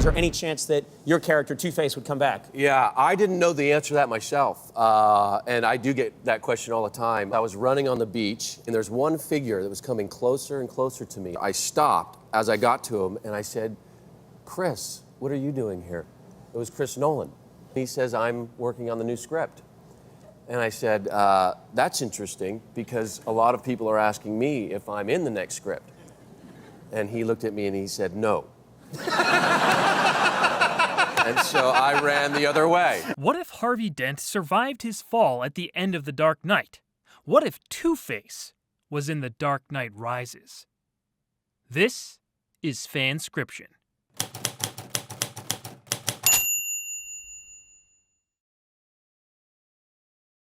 is there any chance that your character, Two-Face, would come back? Yeah, I didn't know the answer to that myself. And I do get that question all the time. I was running on the beach, and there's one figure that was coming closer and closer to me. I stopped as I got to him, and I said, "Chris, what are you doing here?" It was Chris Nolan. He says, "I'm working on the new script." And I said, "That's interesting, because a lot of people are asking me if I'm in the next script." And he looked at me and he said, "No." And so I ran the other way. What if Harvey Dent survived his fall at the end of The Dark Knight? What if Two-Face was in The Dark Knight Rises? This is Fanscription.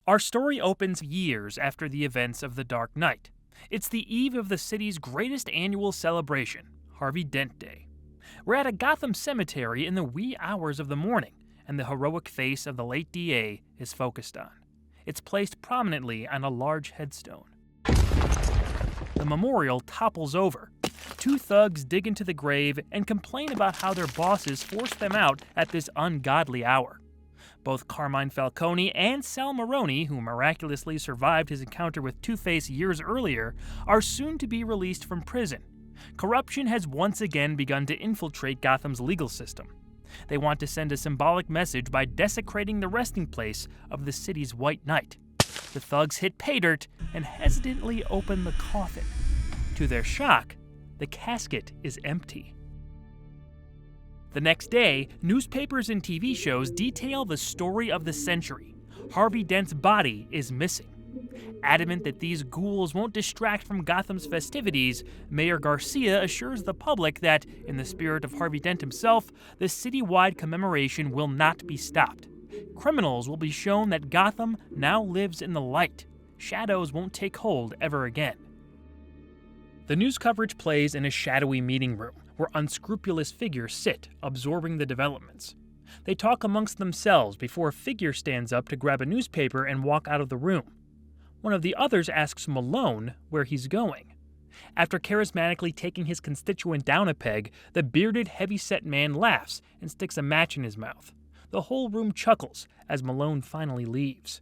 Our story opens years after the events of The Dark Knight. It's the eve of the city's greatest annual celebration, Harvey Dent Day. We're at a Gotham cemetery in the wee hours of the morning, and the heroic face of the late DA is focused on. It's placed prominently on a large headstone. The memorial topples over. Two thugs dig into the grave and complain about how their bosses forced them out at this ungodly hour. Both Carmine Falcone and Sal Maroni, who miraculously survived his encounter with Two-Face years earlier, are soon to be released from prison. Corruption has once again begun to infiltrate Gotham's legal system. They want to send a symbolic message by desecrating the resting place of the city's White Knight. The thugs hit pay dirt and hesitantly open the coffin. To their shock, the casket is empty. The next day, newspapers and TV shows detail the story of the century. Harvey Dent's body is missing. Adamant that these ghouls won't distract from Gotham's festivities, Mayor Garcia assures the public that, in the spirit of Harvey Dent himself, the citywide commemoration will not be stopped. Criminals will be shown that Gotham now lives in the light. Shadows won't take hold ever again. The news coverage plays in a shadowy meeting room, where unscrupulous figures sit, absorbing the developments. They talk amongst themselves before a figure stands up to grab a newspaper and walk out of the room. One of the others asks Malone where he's going. After charismatically taking his constituent down a peg, the bearded, heavy-set man laughs and sticks a match in his mouth. The whole room chuckles as Malone finally leaves.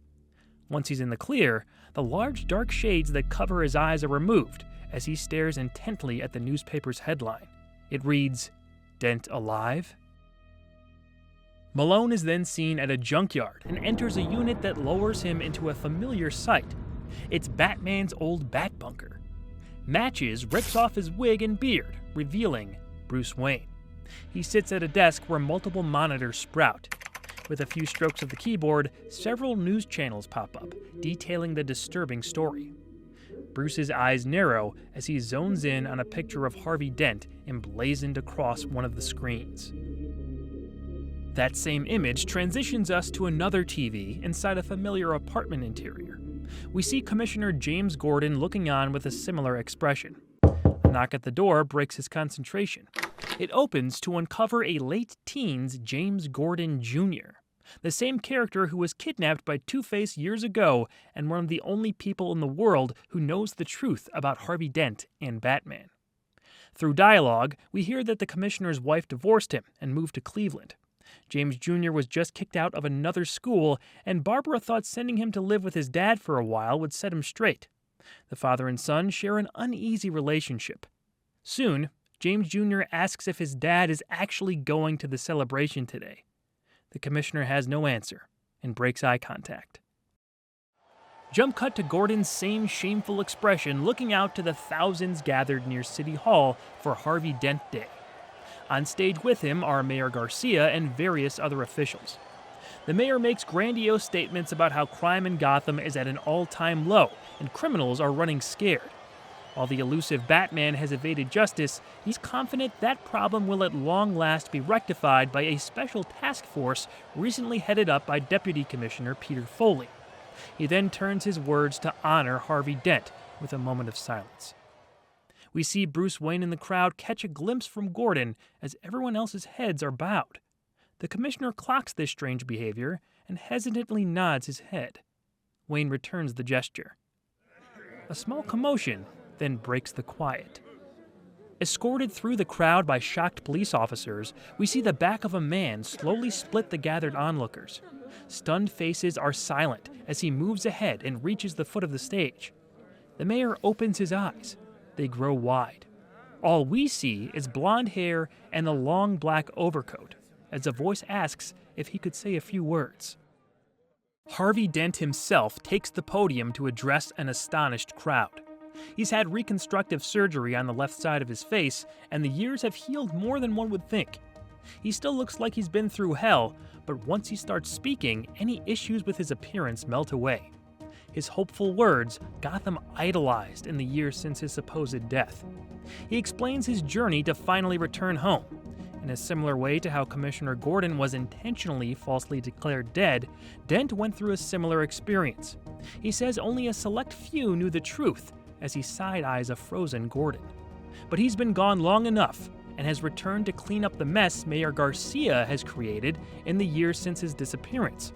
Once he's in the clear, the large dark shades that cover his eyes are removed as he stares intently at the newspaper's headline. It reads, "Dent alive?" Malone is then seen at a junkyard and enters a unit that lowers him into a familiar sight. It's Batman's old bat bunker. Matches rips off his wig and beard, revealing Bruce Wayne. He sits at a desk where multiple monitors sprout. With a few strokes of the keyboard, several news channels pop up, detailing the disturbing story. Bruce's eyes narrow as he zones in on a picture of Harvey Dent emblazoned across one of the screens. That same image transitions us to another TV inside a familiar apartment interior. We see Commissioner James Gordon looking on with a similar expression. A knock at the door breaks his concentration. It opens to uncover a late teens James Gordon Jr., the same character who was kidnapped by Two-Face years ago and one of the only people in the world who knows the truth about Harvey Dent and Batman. Through dialogue, we hear that the commissioner's wife divorced him and moved to Cleveland. James Jr. was just kicked out of another school, and Barbara thought sending him to live with his dad for a while would set him straight. The father and son share an uneasy relationship. Soon, James Jr. asks if his dad is actually going to the celebration today. The commissioner has no answer and breaks eye contact. Jump cut to Gordon's same shameful expression looking out to the thousands gathered near City Hall for Harvey Dent Day. On stage with him are Mayor Garcia and various other officials. The mayor makes grandiose statements about how crime in Gotham is at an all-time low and criminals are running scared. While the elusive Batman has evaded justice, he's confident that problem will at long last be rectified by a special task force recently headed up by Deputy Commissioner Peter Foley. He then turns his words to honor Harvey Dent with a moment of silence. We see Bruce Wayne in the crowd catch a glimpse from Gordon as everyone else's heads are bowed. The commissioner clocks this strange behavior and hesitantly nods his head. Wayne returns the gesture. A small commotion then breaks the quiet. Escorted through the crowd by shocked police officers, we see the back of a man slowly split the gathered onlookers. Stunned faces are silent as he moves ahead and reaches the foot of the stage. The mayor opens his eyes. They grow wide. All we see is blonde hair and a long black overcoat, as a voice asks if he could say a few words. Harvey Dent himself takes the podium to address an astonished crowd. He's had reconstructive surgery on the left side of his face, and the years have healed more than one would think. He still looks like he's been through hell, but once he starts speaking, any issues with his appearance melt away. His hopeful words, Gotham idolized in the years since his supposed death. He explains his journey to finally return home. In a similar way to how Commissioner Gordon was intentionally falsely declared dead, Dent went through a similar experience. He says only a select few knew the truth, as he side-eyes a frozen Gordon. But he's been gone long enough and has returned to clean up the mess Mayor Garcia has created in the years since his disappearance.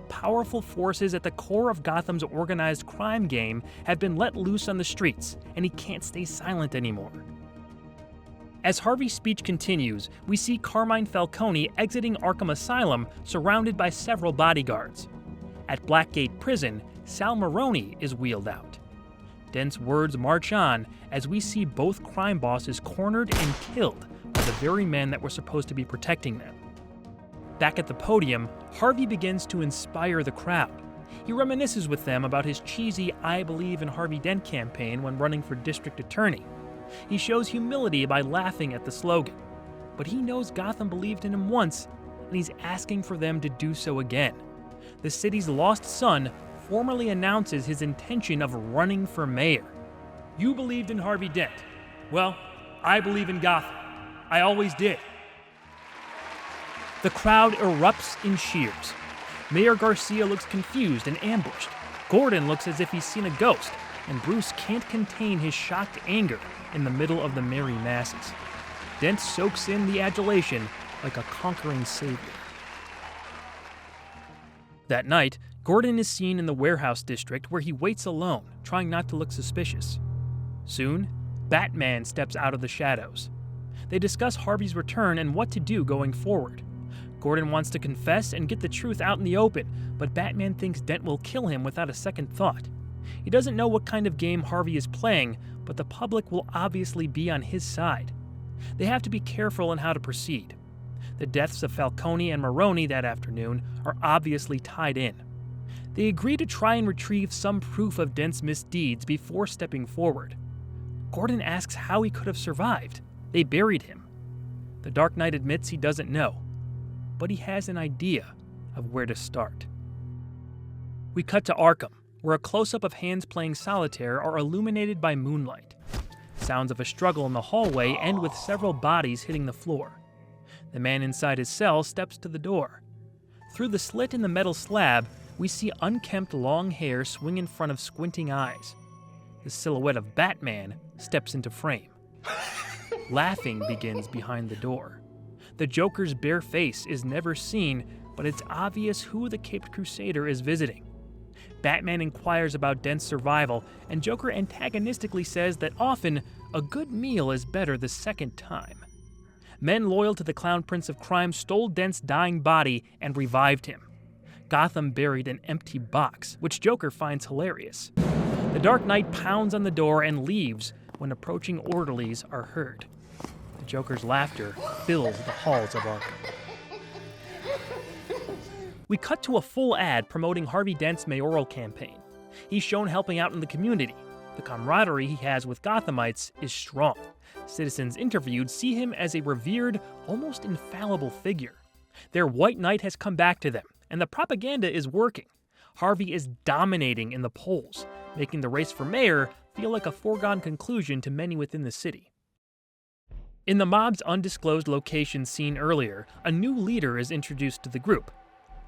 Powerful forces at the core of Gotham's organized crime game have been let loose on the streets, and he can't stay silent anymore. As Harvey's speech continues, we see Carmine Falcone exiting Arkham Asylum surrounded by several bodyguards. At Blackgate Prison, Sal Maroni is wheeled out. Dent's words march on as we see both crime bosses cornered and killed by the very men that were supposed to be protecting them. Back at the podium, Harvey begins to inspire the crowd. He reminisces with them about his cheesy I Believe in Harvey Dent campaign when running for district attorney. He shows humility by laughing at the slogan. But he knows Gotham believed in him once, and he's asking for them to do so again. The city's lost son formally announces his intention of running for mayor. You believed in Harvey Dent. Well, I believe in Gotham. I always did. The crowd erupts in cheers. Mayor Garcia looks confused and ambushed. Gordon looks as if he's seen a ghost, and Bruce can't contain his shocked anger in the middle of the merry masses. Dent soaks in the adulation like a conquering savior. That night, Gordon is seen in the warehouse district where he waits alone, trying not to look suspicious. Soon, Batman steps out of the shadows. They discuss Harvey's return and what to do going forward. Gordon wants to confess and get the truth out in the open, but Batman thinks Dent will kill him without a second thought. He doesn't know what kind of game Harvey is playing, but the public will obviously be on his side. They have to be careful in how to proceed. The deaths of Falcone and Maroni that afternoon are obviously tied in. They agree to try and retrieve some proof of Dent's misdeeds before stepping forward. Gordon asks how he could have survived. They buried him. The Dark Knight admits he doesn't know, but he has an idea of where to start. We cut to Arkham, where a close-up of hands playing solitaire are illuminated by moonlight. Sounds of a struggle in the hallway end with several bodies hitting the floor. The man inside his cell steps to the door. Through the slit in the metal slab, we see unkempt long hair swing in front of squinting eyes. The silhouette of Batman steps into frame. Laughing begins behind the door. The Joker's bare face is never seen, but it's obvious who the Caped Crusader is visiting. Batman inquires about Dent's survival, and Joker antagonistically says that often a good meal is better the second time. Men loyal to the Clown Prince of Crime stole Dent's dying body and revived him. Gotham buried an empty box, which Joker finds hilarious. The Dark Knight pounds on the door and leaves when approaching orderlies are heard. The Joker's laughter fills the halls of Arkham. We cut to a full ad promoting Harvey Dent's mayoral campaign. He's shown helping out in the community. The camaraderie he has with Gothamites is strong. Citizens interviewed see him as a revered, almost infallible figure. Their white knight has come back to them, and the propaganda is working. Harvey is dominating in the polls, making the race for mayor feel like a foregone conclusion to many within the city. In the mob's undisclosed location seen earlier, a new leader is introduced to the group.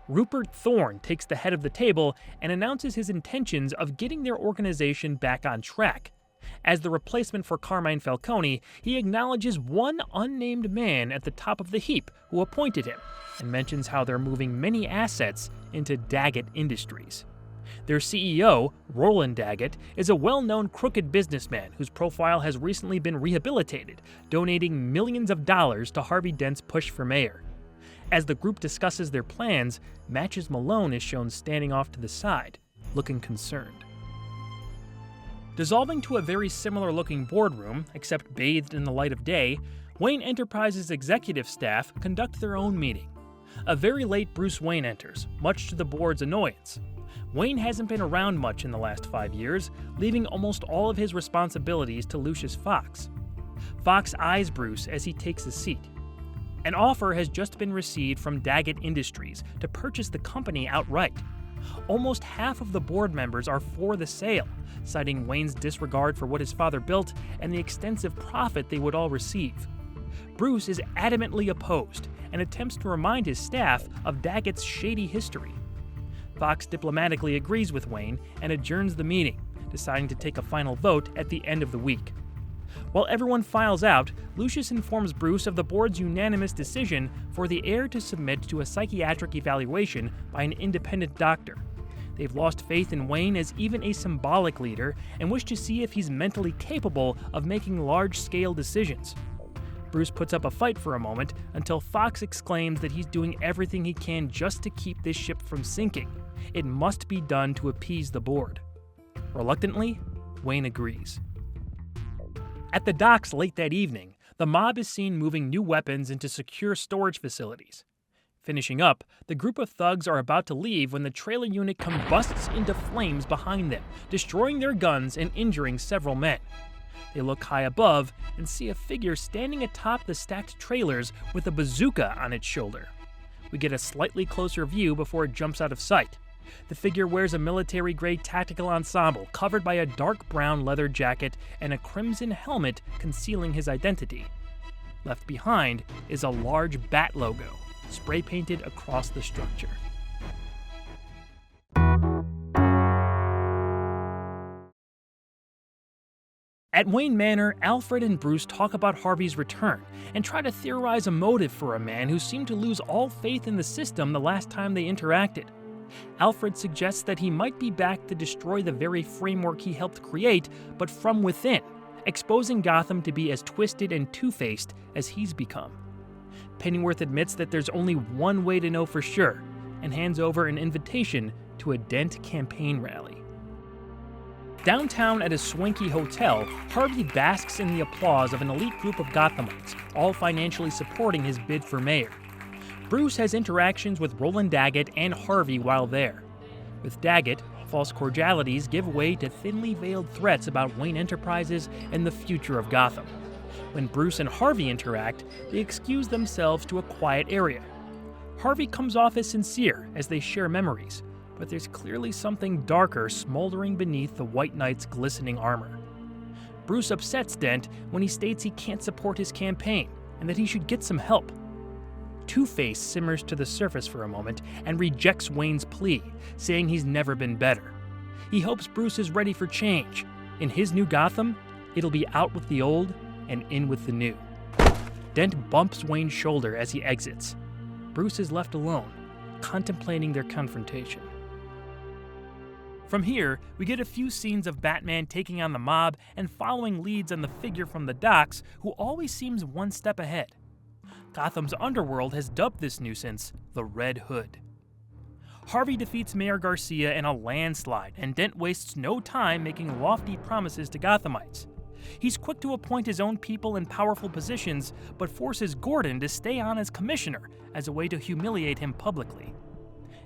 Rupert Thorne takes the head of the table and announces his intentions of getting their organization back on track. As the replacement for Carmine Falcone, he acknowledges one unnamed man at the top of the heap who appointed him, and mentions how they're moving many assets into Daggett Industries. Their CEO, Roland Daggett, is a well-known crooked businessman whose profile has recently been rehabilitated, donating millions of dollars to Harvey Dent's push for mayor. As the group discusses their plans, Matches Malone is shown standing off to the side, looking concerned. Dissolving to a very similar-looking boardroom, except bathed in the light of day, Wayne Enterprises' executive staff conduct their own meeting. A very late Bruce Wayne enters, much to the board's annoyance. Wayne hasn't been around much in the last 5 years, leaving almost all of his responsibilities to Lucius Fox. Fox eyes Bruce as he takes a seat. An offer has just been received from Daggett Industries to purchase the company outright. Almost half of the board members are for the sale, citing Wayne's disregard for what his father built and the extensive profit they would all receive. Bruce is adamantly opposed and attempts to remind his staff of Daggett's shady history. Fox diplomatically agrees with Wayne and adjourns the meeting, deciding to take a final vote at the end of the week. While everyone files out, Lucius informs Bruce of the board's unanimous decision for the heir to submit to a psychiatric evaluation by an independent doctor. They've lost faith in Wayne as even a symbolic leader and wish to see if he's mentally capable of making large-scale decisions. Bruce puts up a fight for a moment until Fox exclaims that he's doing everything he can just to keep this ship from sinking. It must be done to appease the board. Reluctantly, Wayne agrees. At the docks late that evening, the mob is seen moving new weapons into secure storage facilities. Finishing up, the group of thugs are about to leave when the trailer unit combusts into flames behind them, destroying their guns and injuring several men. They look high above and see a figure standing atop the stacked trailers with a bazooka on its shoulder. We get a slightly closer view before it jumps out of sight. The figure wears a military-grade tactical ensemble covered by a dark brown leather jacket and a crimson helmet concealing his identity. Left behind is a large bat logo, spray-painted across the structure. At Wayne Manor, Alfred and Bruce talk about Harvey's return and try to theorize a motive for a man who seemed to lose all faith in the system the last time they interacted. Alfred suggests that he might be back to destroy the very framework he helped create, but from within, exposing Gotham to be as twisted and two-faced as he's become. Pennyworth admits that there's only one way to know for sure, and hands over an invitation to a Dent campaign rally. Downtown at a swanky hotel, Harvey basks in the applause of an elite group of Gothamites, all financially supporting his bid for mayor. Bruce has interactions with Roland Daggett and Harvey while there. With Daggett, false cordialities give way to thinly veiled threats about Wayne Enterprises and the future of Gotham. When Bruce and Harvey interact, they excuse themselves to a quiet area. Harvey comes off as sincere as they share memories, but there's clearly something darker smoldering beneath the White Knight's glistening armor. Bruce upsets Dent when he states he can't support his campaign and that he should get some help. Two-Face simmers to the surface for a moment and rejects Wayne's plea, saying he's never been better. He hopes Bruce is ready for change. In his new Gotham, it'll be out with the old and in with the new. Dent bumps Wayne's shoulder as he exits. Bruce is left alone, contemplating their confrontation. From here, we get a few scenes of Batman taking on the mob and following leads on the figure from the docks who always seems one step ahead. Gotham's underworld has dubbed this nuisance the Red Hood. Harvey defeats Mayor Garcia in a landslide, and Dent wastes no time making lofty promises to Gothamites. He's quick to appoint his own people in powerful positions, but forces Gordon to stay on as commissioner as a way to humiliate him publicly.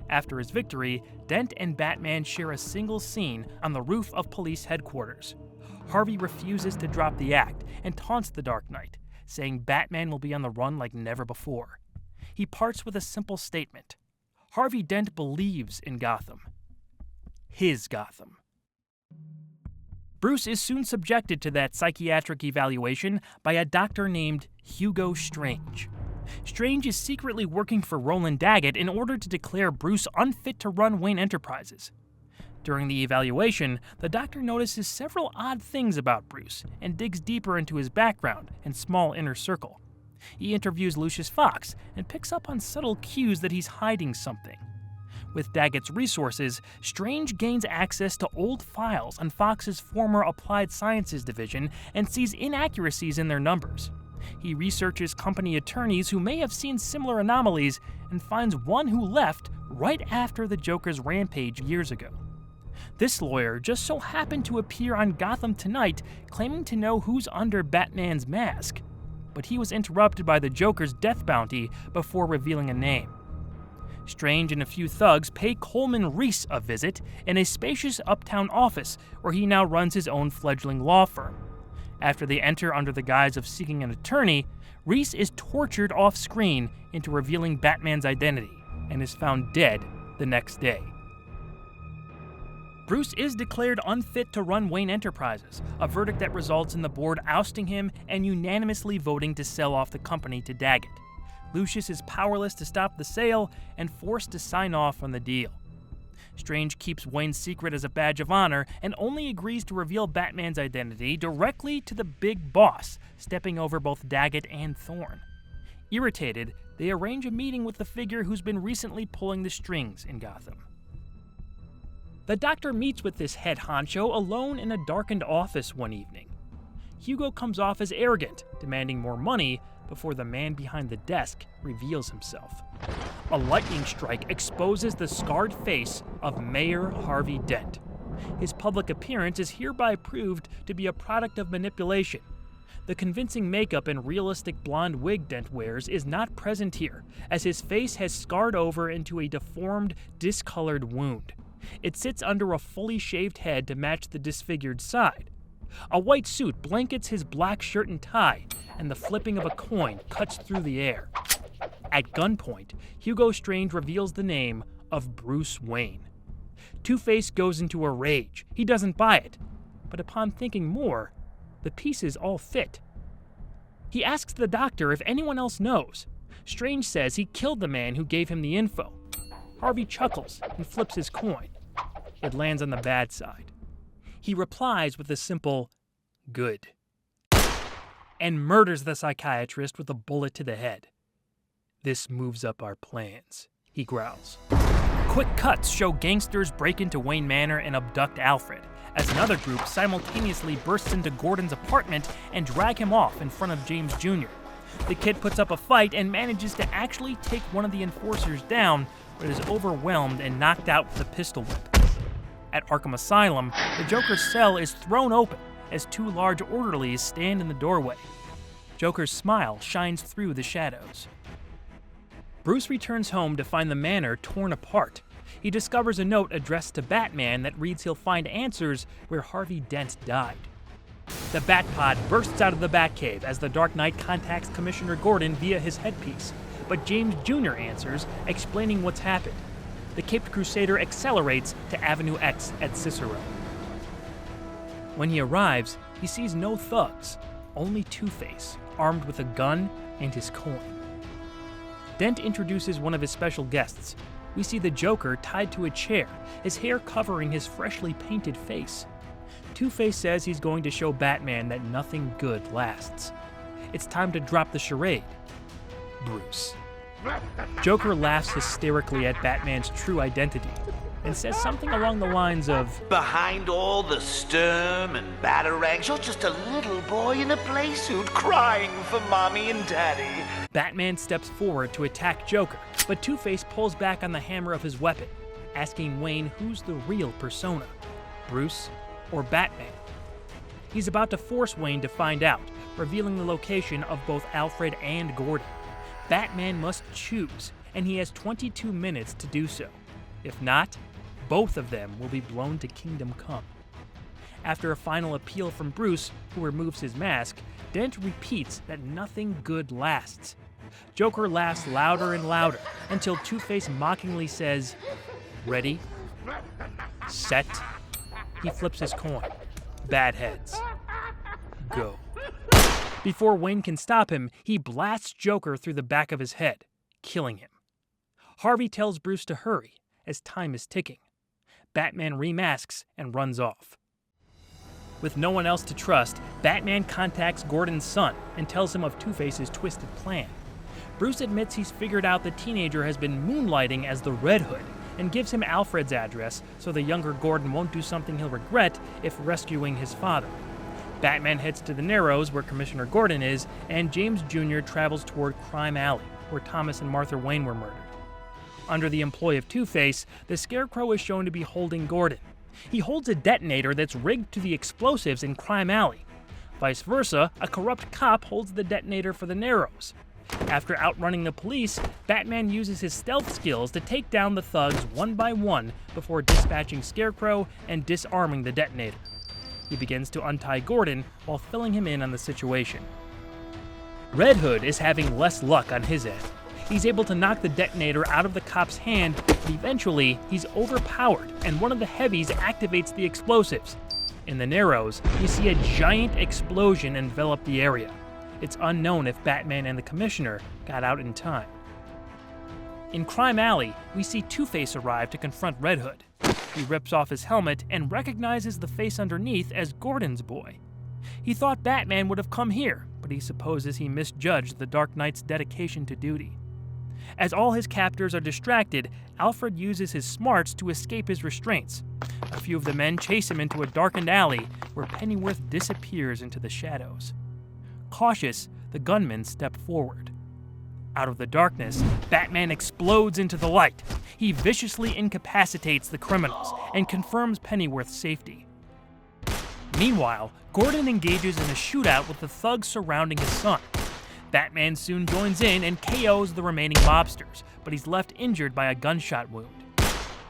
After his victory, Dent and Batman share a single scene on the roof of police headquarters. Harvey refuses to drop the act and taunts the Dark Knight, saying Batman will be on the run like never before. He parts with a simple statement. Harvey Dent believes in Gotham. His Gotham. Bruce is soon subjected to that psychiatric evaluation by a doctor named Hugo Strange. Strange is secretly working for Roland Daggett in order to declare Bruce unfit to run Wayne Enterprises. During the evaluation, the doctor notices several odd things about Bruce and digs deeper into his background and small inner circle. He interviews Lucius Fox and picks up on subtle cues that he's hiding something. With Daggett's resources, Strange gains access to old files on Fox's former Applied Sciences division and sees inaccuracies in their numbers. He researches company attorneys who may have seen similar anomalies and finds one who left right after the Joker's rampage years ago. This lawyer just so happened to appear on Gotham Tonight, claiming to know who's under Batman's mask, but he was interrupted by the Joker's death bounty before revealing a name. Strange and a few thugs pay Coleman Reese a visit in a spacious uptown office where he now runs his own fledgling law firm. After they enter under the guise of seeking an attorney, Reese is tortured off-screen into revealing Batman's identity and is found dead the next day. Bruce is declared unfit to run Wayne Enterprises, a verdict that results in the board ousting him and unanimously voting to sell off the company to Daggett. Lucius is powerless to stop the sale and forced to sign off on the deal. Strange keeps Wayne's secret as a badge of honor and only agrees to reveal Batman's identity directly to the big boss, stepping over both Daggett and Thorne. Irritated, they arrange a meeting with the figure who's been recently pulling the strings in Gotham. The Doctor meets with this head honcho alone in a darkened office one evening. Hugo comes off as arrogant, demanding more money, before the man behind the desk reveals himself. A lightning strike exposes the scarred face of Mayor Harvey Dent. His public appearance is hereby proved to be a product of manipulation. The convincing makeup and realistic blonde wig Dent wears is not present here, as his face has scarred over into a deformed, discolored wound. It sits under a fully shaved head to match the disfigured side. A white suit blankets his black shirt and tie, and the flipping of a coin cuts through the air. At gunpoint, Hugo Strange reveals the name of Bruce Wayne. Two-Face goes into a rage. He doesn't buy it, but upon thinking more, the pieces all fit. He asks the Doctor if anyone else knows. Strange says he killed the man who gave him the info. Harvey chuckles and flips his coin. It lands on the bad side. He replies with a simple, "Good," and murders the psychiatrist with a bullet to the head. "This moves up our plans," he growls. Quick cuts show gangsters break into Wayne Manor and abduct Alfred, as another group simultaneously bursts into Gordon's apartment and drag him off in front of James Jr. The kid puts up a fight and manages to actually take one of the enforcers down, but is overwhelmed and knocked out with a pistol whip. At Arkham Asylum, the Joker's cell is thrown open as two large orderlies stand in the doorway. Joker's smile shines through the shadows. Bruce returns home to find the manor torn apart. He discovers a note addressed to Batman that reads he'll find answers where Harvey Dent died. The Batpod bursts out of the Batcave as the Dark Knight contacts Commissioner Gordon via his headpiece, but James Jr. answers, explaining what's happened. The Caped Crusader accelerates to Avenue X at Cicero. When he arrives, he sees no thugs, only Two-Face, armed with a gun and his coin. Dent introduces one of his special guests. We see the Joker tied to a chair, his hair covering his freshly painted face. Two-Face says he's going to show Batman that nothing good lasts. It's time to drop the charade. Bruce. Joker laughs hysterically at Batman's true identity and says something along the lines of, "Behind all the sturm and batarangs, you're just a little boy in a playsuit crying for mommy and daddy." Batman steps forward to attack Joker, but Two-Face pulls back on the hammer of his weapon, asking Wayne who's the real persona, Bruce or Batman. He's about to force Wayne to find out, revealing the location of both Alfred and Gordon. Batman must choose, and he has 22 minutes to do so. If not, both of them will be blown to Kingdom Come. After a final appeal from Bruce, who removes his mask, Dent repeats that nothing good lasts. Joker laughs louder and louder until Two-Face mockingly says, "Ready? Set?" He flips his coin. Bad heads. Go. Before Wayne can stop him, he blasts Joker through the back of his head, killing him. Harvey tells Bruce to hurry, as time is ticking. Batman remasks and runs off. With no one else to trust, Batman contacts Gordon's son and tells him of Two-Face's twisted plan. Bruce admits he's figured out the teenager has been moonlighting as the Red Hood, and gives him Alfred's address so the younger Gordon won't do something he'll regret if rescuing his father. Batman heads to the Narrows, where Commissioner Gordon is, and James Jr. travels toward Crime Alley, where Thomas and Martha Wayne were murdered. Under the employ of Two-Face, the Scarecrow is shown to be holding Gordon. He holds a detonator that's rigged to the explosives in Crime Alley. Vice versa, a corrupt cop holds the detonator for the Narrows. After outrunning the police, Batman uses his stealth skills to take down the thugs one by one before dispatching Scarecrow and disarming the detonator. He begins to untie Gordon while filling him in on the situation. Red Hood is having less luck on his end. He's able to knock the detonator out of the cop's hand, but eventually he's overpowered and one of the heavies activates the explosives. In the Narrows, we see a giant explosion envelop the area. It's unknown if Batman and the Commissioner got out in time. In Crime Alley, we see Two-Face arrive to confront Red Hood. He rips off his helmet and recognizes the face underneath as Gordon's boy. He thought Batman would have come here, but he supposes he misjudged the Dark Knight's dedication to duty. As all his captors are distracted, Alfred uses his smarts to escape his restraints. A few of the men chase him into a darkened alley where Pennyworth disappears into the shadows. Cautious, the gunmen step forward. Out of the darkness, Batman explodes into the light. He viciously incapacitates the criminals and confirms Pennyworth's safety. Meanwhile, Gordon engages in a shootout with the thugs surrounding his son. Batman soon joins in and KOs the remaining mobsters, but he's left injured by a gunshot wound.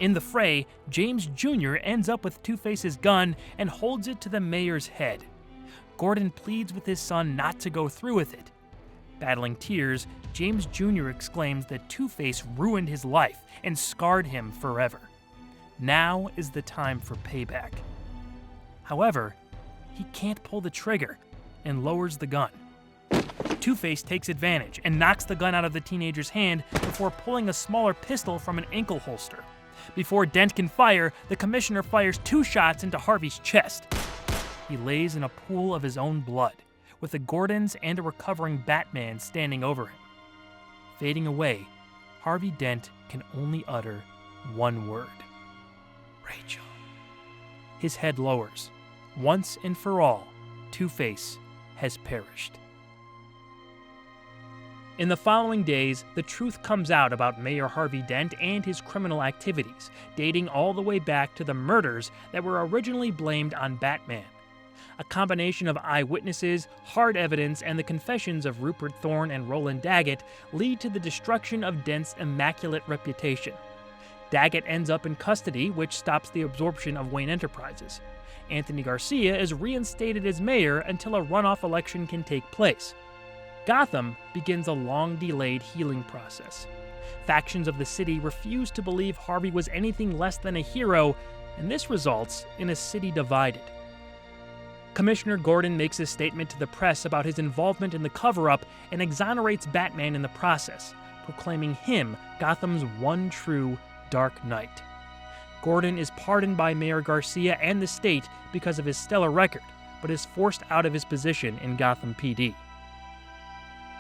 In the fray, James Jr. ends up with Two-Face's gun and holds it to the mayor's head. Gordon pleads with his son not to go through with it. Battling tears, James Jr. exclaims that Two-Face ruined his life and scarred him forever. Now is the time for payback. However, he can't pull the trigger and lowers the gun. Two-Face takes advantage and knocks the gun out of the teenager's hand before pulling a smaller pistol from an ankle holster. Before Dent can fire, the Commissioner fires 2 shots into Harvey's chest. He lays in a pool of his own blood, with the Gordons and a recovering Batman standing over him. Fading away, Harvey Dent can only utter one word: Rachel. His head lowers. Once and for all, Two-Face has perished. In the following days, the truth comes out about Mayor Harvey Dent and his criminal activities, dating all the way back to the murders that were originally blamed on Batman. A combination of eyewitnesses, hard evidence, and the confessions of Rupert Thorne and Roland Daggett lead to the destruction of Dent's immaculate reputation. Daggett ends up in custody, which stops the absorption of Wayne Enterprises. Anthony Garcia is reinstated as mayor until a runoff election can take place. Gotham begins a long-delayed healing process. Factions of the city refuse to believe Harvey was anything less than a hero, and this results in a city divided. Commissioner Gordon makes a statement to the press about his involvement in the cover-up and exonerates Batman in the process, proclaiming him Gotham's one true Dark Knight. Gordon is pardoned by Mayor Garcia and the state because of his stellar record, but is forced out of his position in Gotham PD.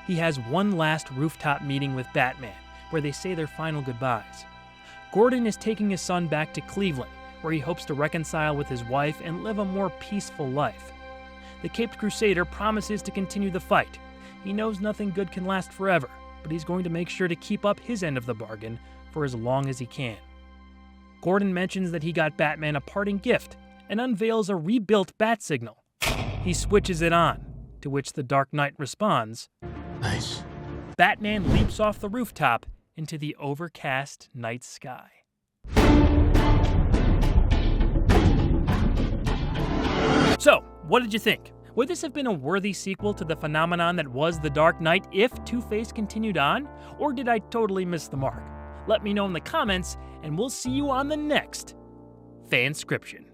He has one last rooftop meeting with Batman, where they say their final goodbyes. Gordon is taking his son back to Cleveland, where he hopes to reconcile with his wife and live a more peaceful life. The Caped Crusader promises to continue the fight. He knows nothing good can last forever, but he's going to make sure to keep up his end of the bargain for as long as he can. Gordon mentions that he got Batman a parting gift and unveils a rebuilt bat signal. He switches it on, to which the Dark Knight responds, Nice. Batman leaps off the rooftop into the overcast night sky. So, what did you think? Would this have been a worthy sequel to the phenomenon that was The Dark Knight if Two-Face continued on? Or did I totally miss the mark? Let me know in the comments, and we'll see you on the next Fanscription.